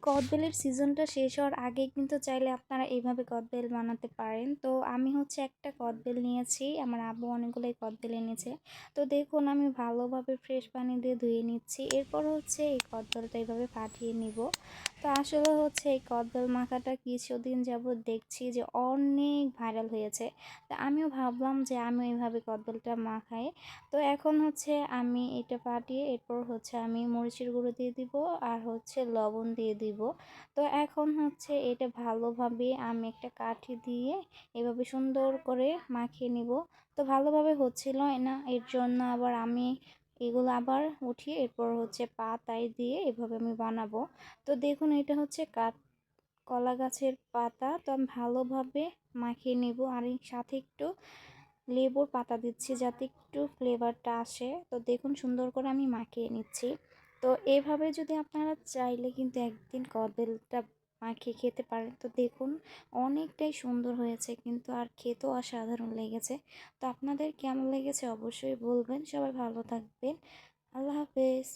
কদবেলের সিজনটা শেষ হওয়ার আগে কিন্তু চাইলে আপনারা এইভাবে কদবেল বানাতে পারেন। তো আমি হচ্ছে একটা কদবেল নিয়েছি, আমার আব্বু অনেকগুলোই কদবেল এনেছে। তো দেখুন আমি ভালোভাবে ফ্রেশ পানি দিয়ে ধুয়ে নিচ্ছি। এরপর হচ্ছে এই কদবেলটা এইভাবে ফাটিয়ে নিব। তো আসলে হচ্ছে এই কদবেল মাখাটা কিছুদিন যাবৎ দেখছি যে অনেক ভাইরাল হয়েছে। তো আমিও ভাবলাম যে আমিও এইভাবে কদবেলটা মাখাই। তো এখন হচ্ছে আমি এটা ফাটিয়ে এরপর হচ্ছে আমি মরিচের গুঁড়ো দিয়ে দিব আর হচ্ছে লবণ দিয়ে দিব। তো এখন হচ্ছে এটা ভালোভাবে আমি একটা কাঠি দিয়ে এভাবে সুন্দর করে মাখিয়ে নিব। তো ভালোভাবে হচ্ছিল না, এর জন্য আবার আমি এগুলো আবার উঠিয়ে এরপর হচ্ছে পাতায় দিয়ে এভাবে আমি বানাবো। তো দেখুন এটা হচ্ছে কলা গাছের পাতা। তো আমি ভালোভাবে মাখিয়ে নিব আর এর সাথে একটু লেবুর পাতা দিচ্ছি যাতে একটু ফ্লেভারটা আসে। তো দেখুন সুন্দর করে আমি মাখিয়ে নিচ্ছি। তো এভাবে যদি আপনারা চাইলে কিন্তু একদিন কদবেলটা মাখিয়ে খেতে পারেন। তো দেখুন অনেকটাই সুন্দর হয়েছে কিন্তু আর খেতেও অসাধারণ লেগেছে। তো আপনাদের কেমন লেগেছে অবশ্যই বলবেন। সবাই ভালো থাকবেন। আল্লাহ হাফেজ।